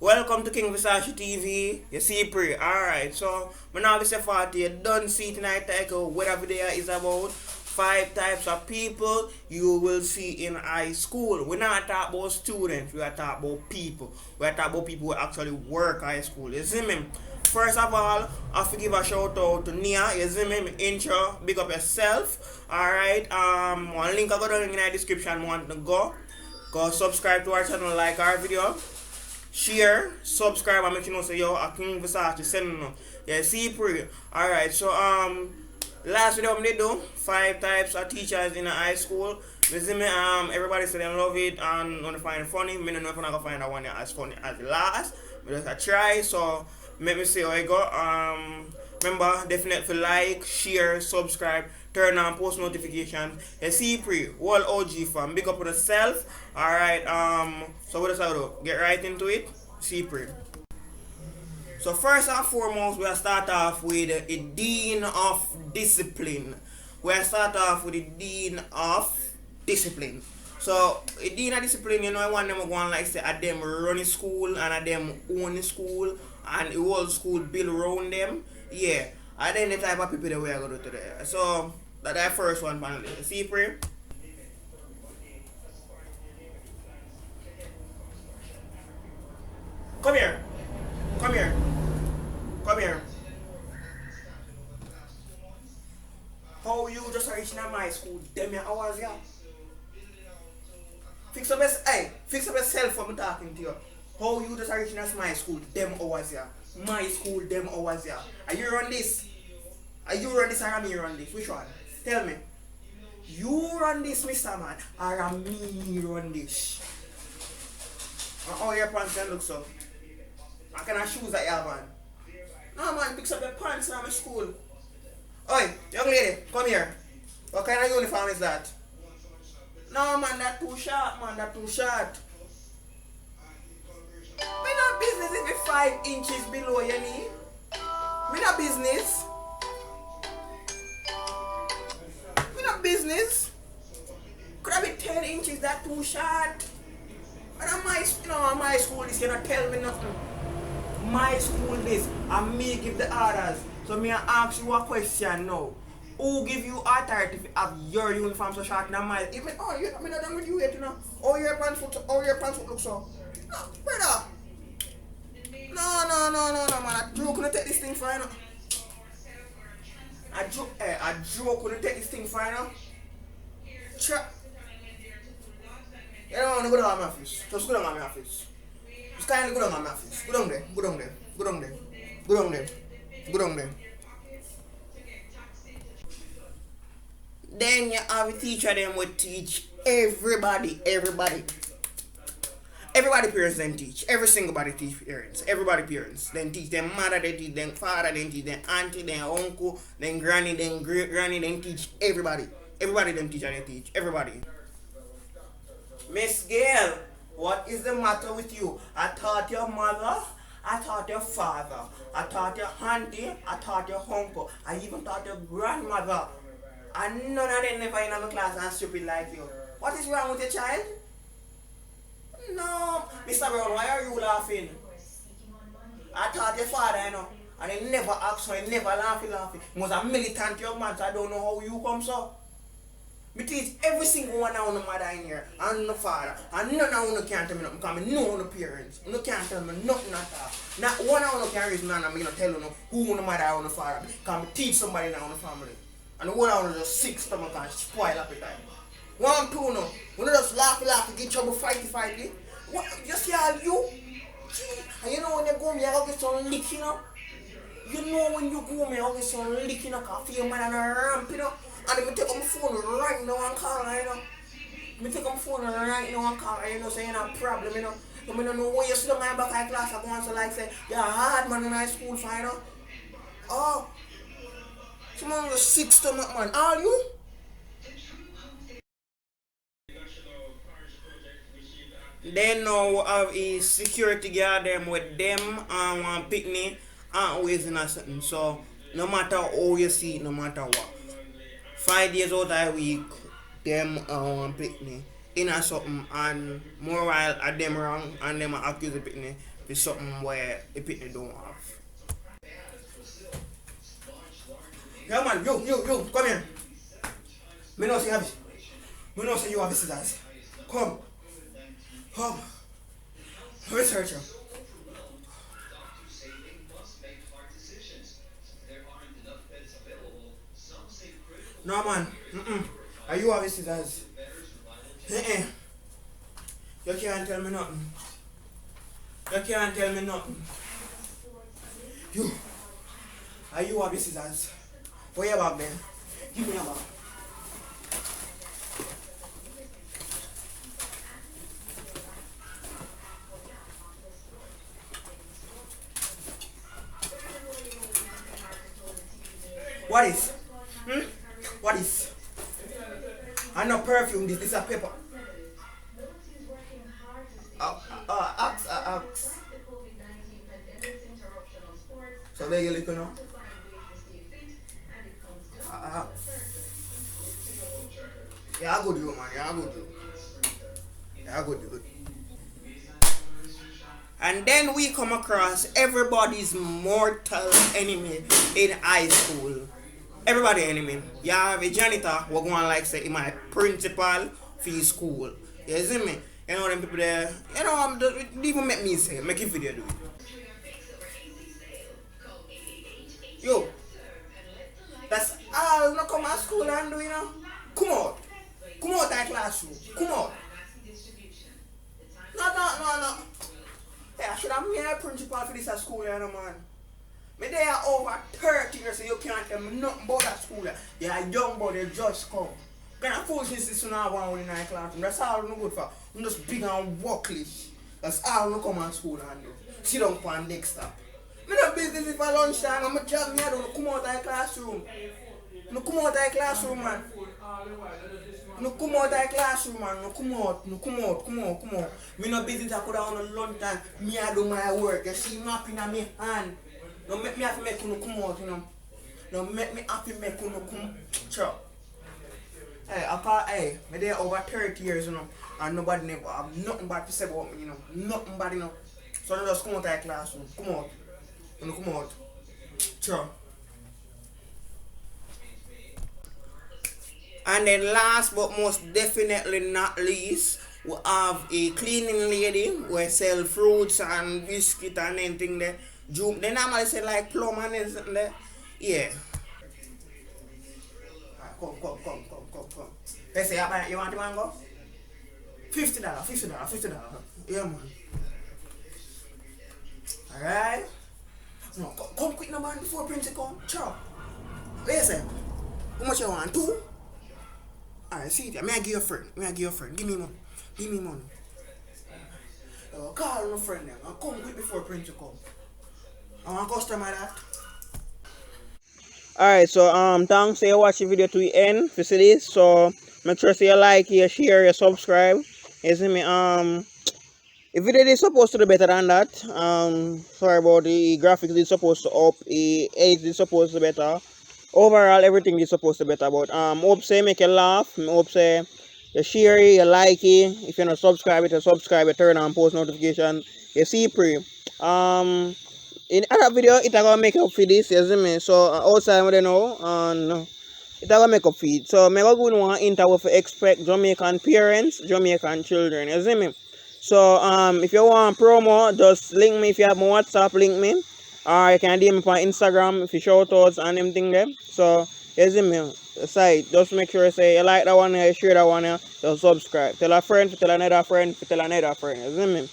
Welcome to King Versace TV. You see, pre. Alright, so my name is Fati. You don't see tonight, like what video is about. Five types of people you will see in high school. We're not talking about students, we are talking about people. We are talking about people who actually work high school. You see me? First of all, I have to give a shout out to Nia. You see me? Intro, big up yourself. Alright, one link I got down in the description. Want to go subscribe to our channel, like our video, share, subscribe, and make you know say yo a King Versace sending no. Yeah, see pre. Alright, so last video I'm do five types of teachers in a high school. You see me, everybody say they love it and wanna find it funny. Me don't know if I'm gonna find that one as funny as the last. But just a try, so let me see how I go. Remember, definitely like, share, subscribe, turn on post notifications. You see pre, whole OG fam, big up on yourself. Alright, so what does I do? Get right into it. See pre. So first and foremost, we'll start off with a Dean of Discipline. We'll start off with the Dean of Discipline. So a Dean of Discipline, you know, I want them to go on like say at them running school and at them owning school and the whole school build around them. Yeah. And then the type of people that we are going to do today. So that first one finally. See pre? Come here. Come here. Come here. How you just reaching at my school? Them your hours yeah. Fix up yourself when I'm talking to you. How you just reaching at my school? Them hours yeah. My school, them hours yeah. Are you run this? Are you run this or am I run this? Which one? Tell me. You run this, Mr. Man, or am me run this? And how your pants can look so? I kind of shoes that you have on. No man, picks up your pants in my school. Oi, young lady, come here. What kind of uniform is that? No man, that too short, man, that too short. Me not business if it's 5 inches below your knee. Me not business. Me not business. Could I be 10 inches that too short? And my school this cannot tell me nothing. My school this and me give the orders. So me I ask you a question now. Who give you authority to have your uniform so short than mine? Even I mean not done with you yet, you know. Your pants look so. No, brother. No, man. A joke couldn't take this thing for you know. A joke couldn't take this thing for you know. You don't want to go down to my office. Just go down to my office. Just kindly go down to my office. Go down there. Go down there. Go down there. Go down there. Go down there. Then you have a teacher them will teach everybody. Everybody parents then teach. Every single body teach parents. Everybody parents. Then teach them mother, they teach them father, then teach them auntie, then uncle, then granny, then great granny, then teach everybody. Everybody them teach and they teach. Everybody. Miss Gail, what is the matter with you? I taught your mother, I taught your father, I taught your auntie, I taught your uncle, I even taught your grandmother. And none of them never in my class and stupid like you. What is wrong with your child? No, Mr. Brown, why are you laughing? I taught your father, you know, and he never asked for, he never laughing. He was a militant young man, so I don't know how you come so. Me teach every single one of the mother in here, and the father, and none of them can tell me nothing, because I know the parents. You can't tell me nothing at all. Not one of them can reason and I'm going to tell you who the mother or the father, because I teach somebody now in the family. And the one of them just sick stomach and spoil appetite. 1, 2 no. We don't just laugh, get trouble, fighty. What? You see all you? Gee. And you know when you go me, I get some lick, you know? You know when you go me, I get some lick, you know, because I feel man and a ramp, you know? And if I take my phone right now and call her, you know? I take my phone right now and call her, you know, so you know, problem, you know? So I don't know when you sit down my back of class, I go and so like say, you're a hard man in high school, you know? Oh. Someone was sick stomach, man. Are you? Then now we have a security guard them with them and one picnic and always in a something. So no matter how you see it, no matter what. 5 days out of a week, them pick me in a something and more while at them wrong and them accuse the pick me. is something where a picnic don't have. Yeah man, yo, come here. Me know say you have it. Me know say you have visitors. Come. Researcher. No man. Are you have visitors? You can't tell me nothing. You can't tell me nothing. You. Are you have visitors? Where your bag then? Give me your bag. What is? What is? I know perfume, this is a pepper. Axe. So there you look now. Yeah, I go do man. Yeah, I go do. Yeah, I go do. And then we come across everybody's mortal enemy in high school. Everybody enemy. You have a janitor who going like say my principal for his school. You see me? You know them people there. You know even make me say make a video do it. Yo, that's all not come to school and do you know. Come out. Come out that classroom. Come out. No. Hey, I should have made a principal for this at school, you know, man. Me they are over 30 years, so you can't tell me nothing about that school. You are young, but they just come. Kind of foolishness is not one in the classroom. That's all I'm good for. I'm just big and worklish. That's all I'm come to school and do. Sit down for the next stop. Me not business if I lunchtime, I'm a job me, I don't come out of the classroom. No come out of the classroom, man. No come out of the classroom, man. No come out. Me no business I could have on a lunch time. Me I do my work. You see mapping on my hand. No make me have to make you come out, you know. No make me have to make you come. Sure. Hey, me there over 30 years, you know, and nobody never have nothing bad to say about me, you know. Nothing bad, you know. So I just come out of the classroom. Come out. You know, come out. Sure. And then last but most definitely not least, we have a cleaning lady who sell fruits and biscuit and anything there. They normally say like plum and anything there. Yeah. Come. They say, you want the mango? $50. Yeah, man. Alright? No, come quick now, man, before Prince come. Sure. Listen, how much you want? 2? Alright, see it. May I give you a friend? Give me money. Call my friend then. And come quick before Prince come. I want customer that. Alright, so thanks for you watch the video to the end. For see this, so make sure you like, you share, you subscribe. You see me? The video is supposed to do better than that. Sorry about the graphics is supposed to up, the edge is supposed to be better. Overall, everything is supposed to be better. But hope say make you laugh. Hope say you share it, you like it. If you're not subscribed, you subscribe, you turn on post notification. You see pre. In other video, it's gonna make up for this, you see me? So outside we don't know, and it's gonna make up for it. So I'm gonna go on one interview for expect Jamaican parents, Jamaican children, you see me? So if you want promo, just link me. If you have my WhatsApp, link me. Or you can DM me on Instagram if you shout outs and everything there. So you see me? Aside, just make sure you say you like that one, you share that one, you subscribe. Tell a friend, tell another friend, tell another friend. You see me?